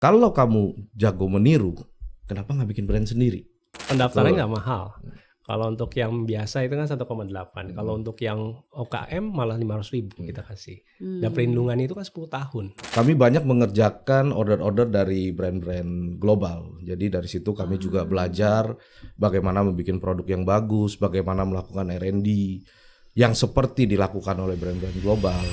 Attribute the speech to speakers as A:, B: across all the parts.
A: Kalau kamu jago meniru, kenapa nggak bikin brand sendiri?
B: Pendaftarannya nggak mahal. Kalau untuk yang biasa itu kan 1,8. Kalau untuk yang OKM malah 500.000 kita kasih. Dan perlindungan itu kan 10 tahun.
A: Kami banyak mengerjakan order-order dari brand-brand global. Jadi dari situ kami juga belajar bagaimana membuat produk yang bagus, bagaimana melakukan R&D yang seperti dilakukan oleh brand-brand global.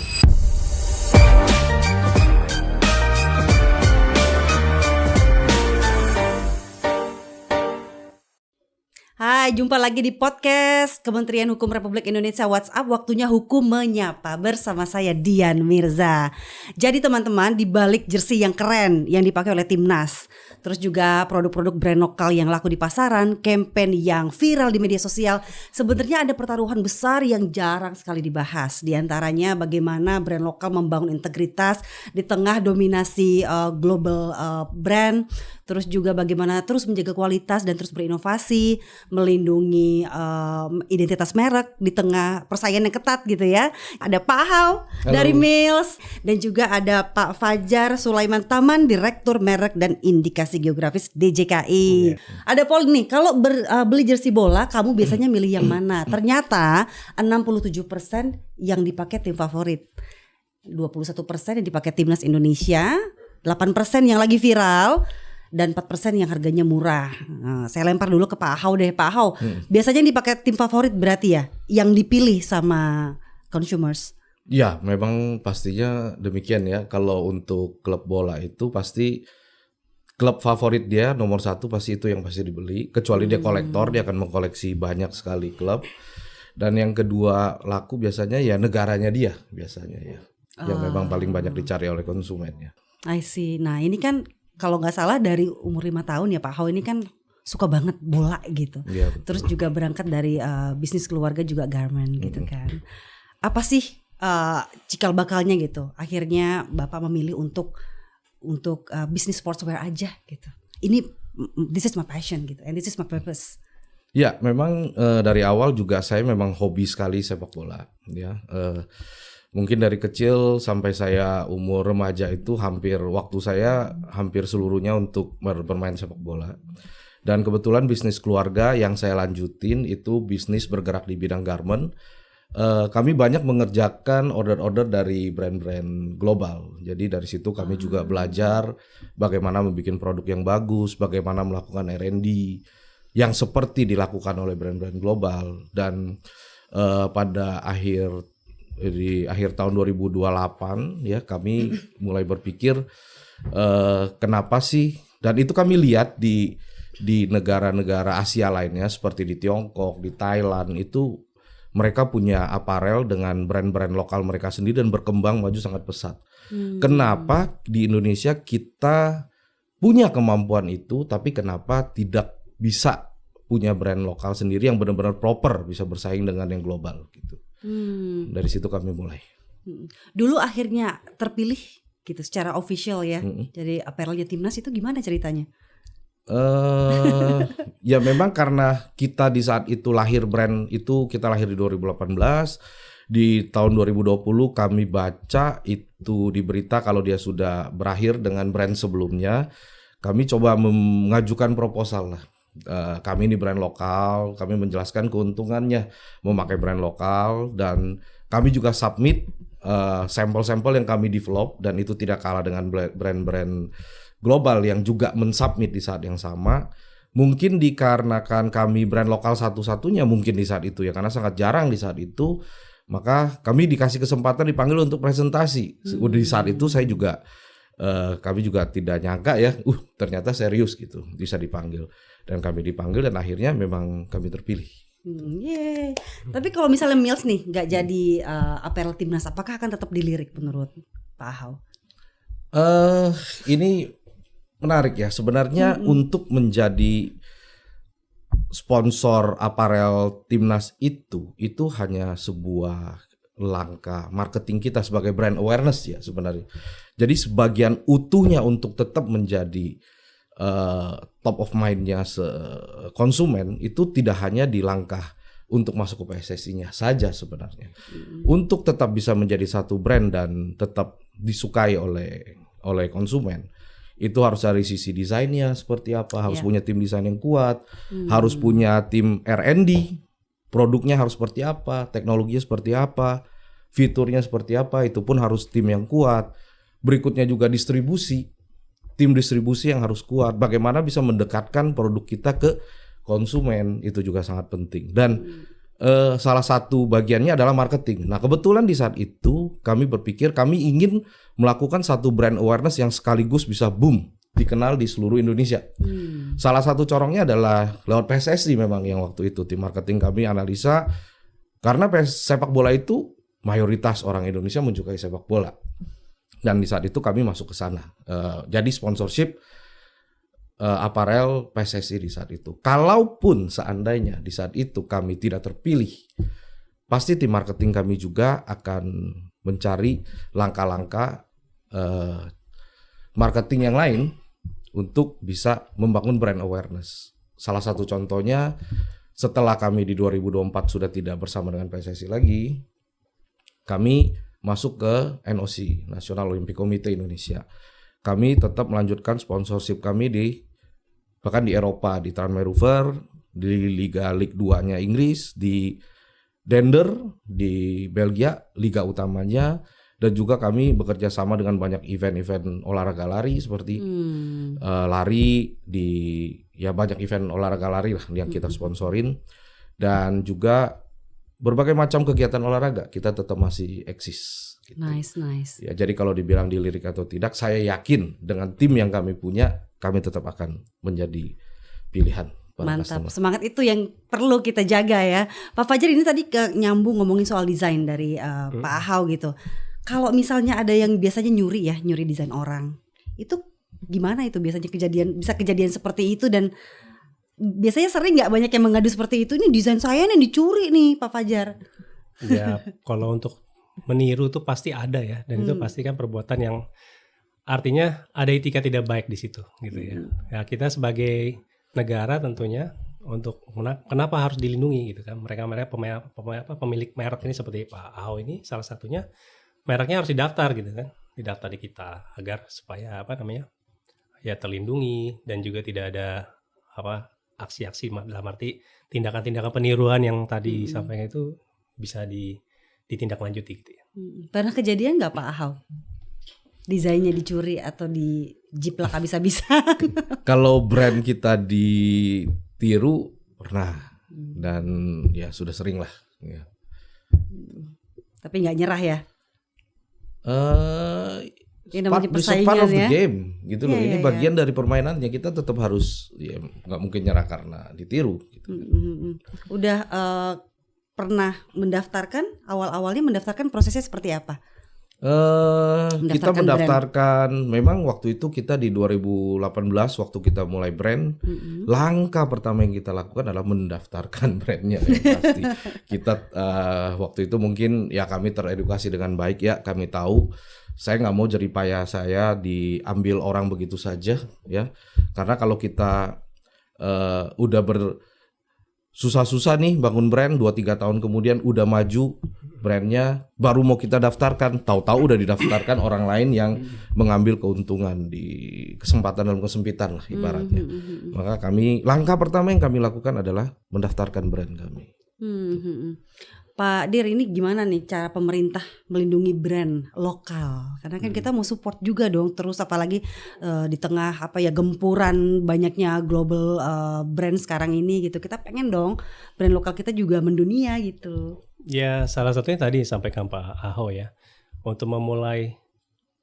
C: Hai, jumpa lagi di podcast Kementerian Hukum Republik Indonesia WhatsApp. Waktunya hukum menyapa bersama saya Dian Mirza. Jadi teman-teman, di balik jersey yang keren yang dipakai oleh Timnas, terus juga produk-produk brand lokal yang laku di pasaran, campaign yang viral di media sosial, sebenarnya ada pertaruhan besar yang jarang sekali dibahas. Di antaranya bagaimana brand lokal membangun integritas di tengah dominasi global brand. Terus juga bagaimana terus menjaga kualitas dan terus berinovasi, melindungi identitas merek di tengah persaingan yang ketat gitu ya. Ada Pak Hao dari Mills dan juga ada Pak Fajar Sulaiman Taman, Direktur Merek dan Indikasi Geografis DJKI. Ada Paul nih, kalau beli jersey bola kamu biasanya milih yang mana? Ternyata 67% yang dipakai tim favorit, 21% yang dipakai Timnas Indonesia, 8% yang lagi viral, dan 4% yang harganya murah. Nah, saya lempar dulu ke Pak Hao deh. Pak Hao, biasanya yang dipakai tim favorit berarti ya, yang dipilih sama consumers?
A: Ya, memang pastinya demikian ya. Kalau untuk klub bola itu pasti klub favorit dia nomor satu pasti itu yang pasti dibeli. Kecuali dia kolektor, dia akan mengkoleksi banyak sekali klub. Dan yang kedua laku biasanya ya negaranya dia biasanya ya. Yang memang paling banyak dicari oleh konsumennya.
C: I see. Nah ini kan kalau nggak salah dari umur 5 tahun ya Pak Hao ini kan suka banget bola gitu.
A: Ya,
C: terus juga berangkat dari bisnis keluarga juga garment gitu kan. Apa sih cikal bakalnya gitu? Akhirnya Bapak memilih untuk bisnis sportswear aja gitu. This is my passion gitu, and this is my purpose.
A: Ya, memang dari awal juga saya memang hobi sekali sepak bola ya. Mungkin dari kecil sampai saya umur remaja itu waktu saya hampir seluruhnya untuk bermain sepak bola. Dan kebetulan bisnis keluarga yang saya lanjutin itu bisnis bergerak di bidang garment. Kami banyak mengerjakan order-order dari brand-brand global. Jadi dari situ kami juga belajar bagaimana membuat produk yang bagus, bagaimana melakukan R&D yang seperti dilakukan oleh brand-brand global. Dan pada di akhir tahun 2028 ya kami mulai berpikir kenapa sih, dan itu kami lihat di negara-negara Asia lainnya seperti di Tiongkok, di Thailand itu mereka punya aparel dengan brand-brand lokal mereka sendiri dan berkembang maju sangat pesat. Kenapa di Indonesia kita punya kemampuan itu tapi kenapa tidak bisa punya brand lokal sendiri yang benar-benar proper bisa bersaing dengan yang global gitu. Dari situ kami mulai.
C: Dulu akhirnya terpilih gitu secara official ya. Jadi apparelnya Timnas itu gimana ceritanya?
A: Ya memang karena kita di saat itu lahir brand itu, kita lahir di 2018. Di tahun 2020 kami baca itu di berita kalau dia sudah berakhir dengan brand sebelumnya. Kami coba mengajukan proposal lah. Kami ini brand lokal, kami menjelaskan keuntungannya memakai brand lokal, dan kami juga submit sampel-sampel yang kami develop, dan itu tidak kalah dengan brand-brand global yang juga mensubmit di saat yang sama. Mungkin dikarenakan kami brand lokal satu-satunya mungkin di saat itu ya, karena sangat jarang di saat itu, maka kami dikasih kesempatan dipanggil untuk presentasi. Di saat itu saya juga kami juga tidak nyangka ya, ternyata serius gitu bisa dipanggil, dan kami dipanggil dan akhirnya memang kami terpilih.
C: Tapi kalau misalnya Mills nih nggak jadi apparel Timnas, apakah akan tetap dilirik menurut Pak Hao?
A: Ini menarik ya sebenarnya. Untuk menjadi sponsor apparel Timnas itu hanya sebuah langkah marketing kita sebagai brand awareness ya sebenarnya. Jadi sebagian utuhnya untuk tetap menjadi top of mind-nya konsumen itu tidak hanya di langkah untuk masuk ke PSSI-nya saja sebenarnya. Untuk tetap bisa menjadi satu brand dan tetap disukai oleh konsumen, Itu harus dari sisi desainnya seperti apa, harus
C: Ya.
A: punya tim desain yang kuat, harus punya tim R&D, produknya harus seperti apa, teknologinya seperti apa, fiturnya seperti apa, itu pun harus tim yang kuat. Berikutnya juga distribusi, tim distribusi yang harus kuat. Bagaimana bisa mendekatkan produk kita ke konsumen, itu juga sangat penting. Dan salah satu bagiannya adalah marketing. Nah, kebetulan di saat itu kami berpikir kami ingin melakukan satu brand awareness yang sekaligus bisa boom, dikenal di seluruh Indonesia. Salah satu corongnya adalah lewat PSSI memang yang waktu itu tim marketing kami analisa, karena sepak bola itu mayoritas orang Indonesia mensukai sepak bola. Dan di saat itu kami masuk ke sana. Jadi sponsorship aparel PSSI di saat itu. Kalaupun seandainya di saat itu kami tidak terpilih, pasti tim marketing kami juga akan mencari langkah-langkah marketing yang lain untuk bisa membangun brand awareness. Salah satu contohnya, setelah kami di 2024 sudah tidak bersama dengan PSSI lagi, kami masuk ke NOC, National Olympic Committee Indonesia. Kami tetap melanjutkan sponsorship kami bahkan di Eropa, di Tranmere Rover, di Liga League 2-nya Inggris, di Dender, di Belgia, liga utamanya, dan juga kami bekerja sama dengan banyak event-event olahraga lari seperti lari banyak event olahraga lari lah yang kita sponsorin, dan juga berbagai macam kegiatan olahraga kita tetap masih eksis. Gitu.
C: Nice.
A: Ya, jadi kalau dibilang dilirik atau tidak, saya yakin dengan tim yang kami punya, kami tetap akan menjadi pilihan.
C: Mantap, semangat itu yang perlu kita jaga ya. Pak Fajar, ini tadi nyambung ngomongin soal desain dari Pak Ahau gitu. Kalau misalnya ada yang biasanya nyuri desain orang, itu gimana itu biasanya bisa kejadian seperti itu, dan biasanya sering nggak banyak yang mengadu seperti itu, ini desain saya nih dicuri nih Pak Fajar.
B: Ya, kalau untuk meniru tuh pasti ada ya, dan itu pasti kan perbuatan yang artinya ada etika tidak baik di situ gitu ya. Ya, kita sebagai negara tentunya untuk kenapa harus dilindungi gitu kan, mereka pemilik merek ini seperti Pak Ahau ini salah satunya, mereknya harus didaftar gitu kan, didaftar di kita agar supaya ya terlindungi, dan juga tidak ada aksi-aksi dalam arti tindakan-tindakan peniruan yang tadi disampaikan itu bisa ditindaklanjuti gitu ya.
C: Pernah kejadian nggak Pak Ahau desainnya dicuri atau dijiplak habis-habisan?
A: Kalau brand kita ditiru pernah, dan ya sudah sering lah. Ya.
C: Tapi nggak nyerah ya? Ini namanya
A: Part
C: persaingan
A: of the
C: ya?
A: game gitu loh. Ini bagian dari permainannya, kita tetap harus, ya nggak mungkin nyerah karena ditiru. Gitu.
C: Udah pernah mendaftarkan, awal-awalnya mendaftarkan prosesnya seperti apa?
A: Kita mendaftarkan, memang waktu itu kita di 2018 waktu kita mulai brand, langkah pertama yang kita lakukan adalah mendaftarkan brandnya ya, pasti. Kita waktu itu mungkin ya kami teredukasi dengan baik ya, kami tahu saya nggak mau jeripaya saya diambil orang begitu saja ya, karena kalau kita udah susah-susah nih bangun brand, 2-3 tahun kemudian udah maju brandnya, baru mau kita daftarkan, tahu-tahu udah didaftarkan orang lain yang mengambil keuntungan di kesempatan dalam kesempitan lah ibaratnya. Maka langkah pertama yang kami lakukan adalah mendaftarkan brand kami.
C: Pak Dir, ini gimana nih cara pemerintah melindungi brand lokal? Karena kan kita mau support juga dong, terus apalagi di tengah gempuran banyaknya global brand sekarang ini gitu. Kita pengen dong brand lokal kita juga mendunia gitu.
B: Ya, salah satunya tadi sampaikan Pak Ahau ya. Untuk memulai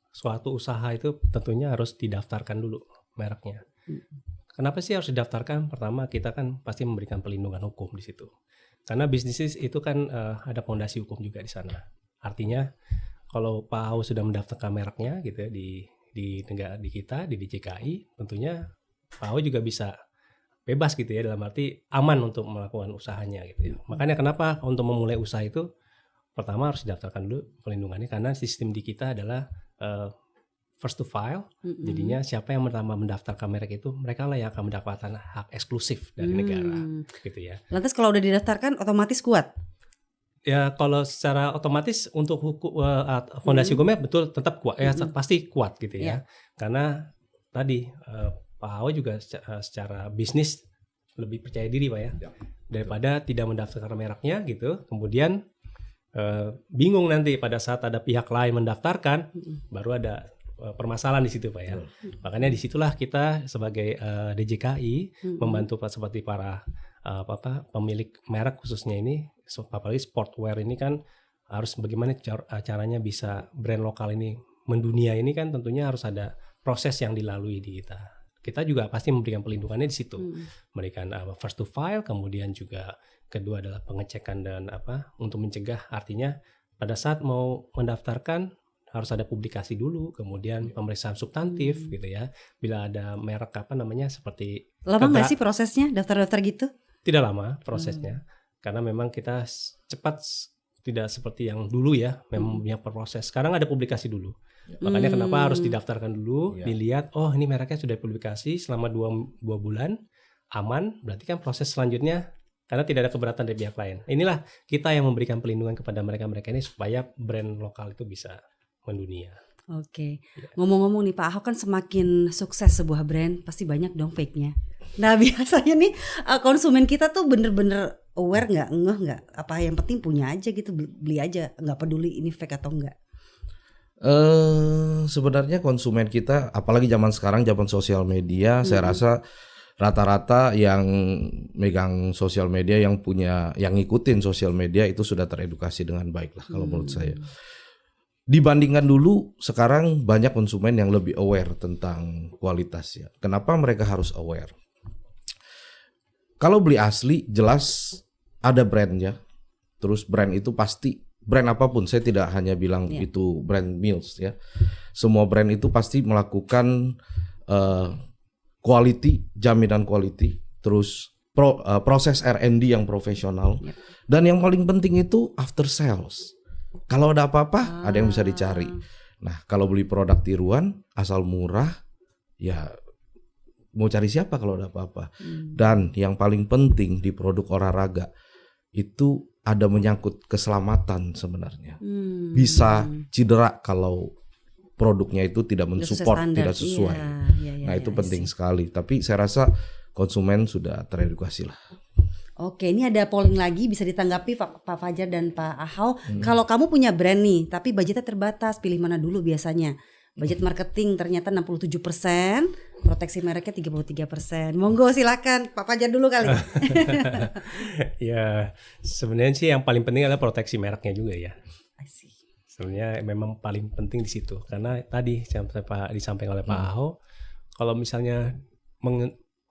B: suatu usaha itu tentunya harus didaftarkan dulu mereknya. Kenapa sih harus didaftarkan? Pertama, kita kan pasti memberikan perlindungan hukum di situ. Karena bisnis itu kan ada fondasi hukum juga di sana. Artinya kalau Pak Ahau sudah mendaftarkan mereknya gitu ya di negara di kita di DJKI, tentunya Pak Ahau juga bisa bebas gitu ya, dalam arti aman untuk melakukan usahanya gitu ya. Makanya kenapa untuk memulai usaha itu pertama harus didaftarkan dulu perlindungannya, karena sistem di kita adalah first to file. Jadinya siapa yang pertama mendaftarkan merek itu, mereka lah yang akan mendapatkan hak eksklusif dari negara gitu ya.
C: Lantas kalau udah didaftarkan otomatis kuat?
B: Ya kalau secara otomatis untuk fondasi hukumnya betul tetap kuat ya, pasti kuat gitu ya. Karena tadi Pak Hao juga secara bisnis lebih percaya diri Pak ya, daripada tidak mendaftarkan mereknya gitu, kemudian bingung nanti pada saat ada pihak lain mendaftarkan, baru ada permasalahan di situ Pak ya. Makanya disitulah kita sebagai DJKI membantu seperti para pemilik merek khususnya ini, apalagi sportwear ini kan harus bagaimana caranya bisa brand lokal ini mendunia ini kan tentunya harus ada proses yang dilalui di kita. Kita juga pasti memberikan pelindungannya di situ, memberikan first to file, kemudian juga kedua adalah pengecekan dan untuk mencegah, artinya pada saat mau mendaftarkan harus ada publikasi dulu, kemudian pemeriksaan substantif gitu ya. Bila ada merek seperti
C: lama nggak sih prosesnya daftar-daftar gitu?
B: Tidak lama prosesnya, karena memang kita cepat, tidak seperti yang dulu ya, memang punya proses. Sekarang ada publikasi dulu. Makanya kenapa harus didaftarkan dulu, dilihat ini mereknya sudah publikasi selama 2 bulan, aman, berarti kan proses selanjutnya karena tidak ada keberatan dari pihak lain. Inilah kita yang memberikan pelindungan kepada mereka-mereka ini supaya brand lokal itu bisa mendunia.
C: Oke. Ngomong-ngomong nih Pak Ahok kan semakin sukses sebuah brand pasti banyak dong fake-nya. Nah biasanya nih konsumen kita tuh bener-bener aware nggak, ngeh nggak, apa yang penting punya aja gitu, beli aja, nggak peduli ini fake atau enggak.
A: Sebenarnya konsumen kita, apalagi zaman sekarang, zaman sosial media, saya rasa rata-rata yang megang sosial media, yang ngikutin sosial media itu sudah teredukasi dengan baik lah kalau menurut saya. Dibandingkan dulu, sekarang banyak konsumen yang lebih aware tentang kualitas ya. Kenapa mereka harus aware? Kalau beli asli, jelas ada brandnya. Terus brand itu pasti, brand apapun, saya tidak hanya bilang itu brand Mills ya. Semua brand itu pasti melakukan quality, jaminan quality, terus proses R&D yang profesional, dan yang paling penting itu after sales. Kalau ada apa-apa, ada yang bisa dicari. Nah, kalau beli produk tiruan asal murah, ya mau cari siapa kalau ada apa-apa. Dan yang paling penting di produk olahraga itu ada menyangkut keselamatan sebenarnya. Bisa cedera kalau produknya itu tidak mensupport, tidak sesuai. Nah itu penting sekali. Tapi saya rasa konsumen sudah teredukasi lah.
C: Oke, ini ada polling lagi, bisa ditanggapi Pak Fajar dan Pak Ahau. Kalau kamu punya brand nih, tapi budgetnya terbatas, pilih mana dulu biasanya? Budget marketing ternyata 67%, proteksi mereknya 33%. Monggo silakan, Pak Fajar dulu kali.
B: Ya, sebenarnya sih yang paling penting adalah proteksi mereknya juga ya. Sebenarnya memang paling penting di situ, karena tadi disampaikan oleh Pak Ahau, kalau misalnya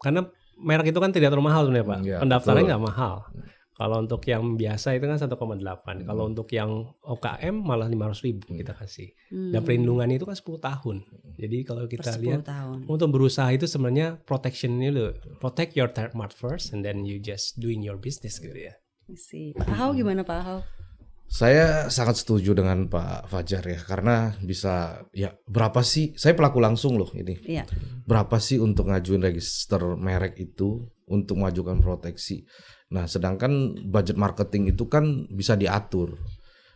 B: karena merek itu kan tidak terlalu mahal sebenarnya Pak. Pendaftarannya nggak mahal. Kalau untuk yang biasa itu kan 1,8. Kalau untuk yang OKM malah 500.000 kita kasih. Dan perlindungan itu kan 10 tahun. Jadi kalau kita lihat untuk berusaha itu sebenarnya protectionnya lo, protect your trademark first and then you just doing your business gitu ya.
C: Pak Ahau gimana Pak Ahau?
A: Saya sangat setuju dengan Pak Fajar ya, karena bisa ya berapa sih, saya pelaku langsung loh ini. Berapa sih untuk ngajuin register merek itu untuk mengajukan proteksi. Nah, sedangkan budget marketing itu kan bisa diatur.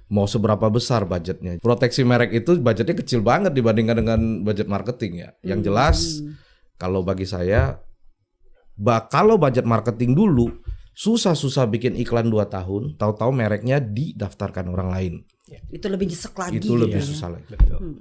A: Mau seberapa besar budgetnya. Proteksi merek itu budgetnya kecil banget dibandingkan dengan budget marketing ya. Yang jelas kalau bagi saya, kalau budget marketing dulu susah-susah bikin iklan 2 tahun, tahu-tahu mereknya didaftarkan orang lain.
C: Itu lebih nyesek lagi.
A: Itu lebih susah lagi.
B: Betul.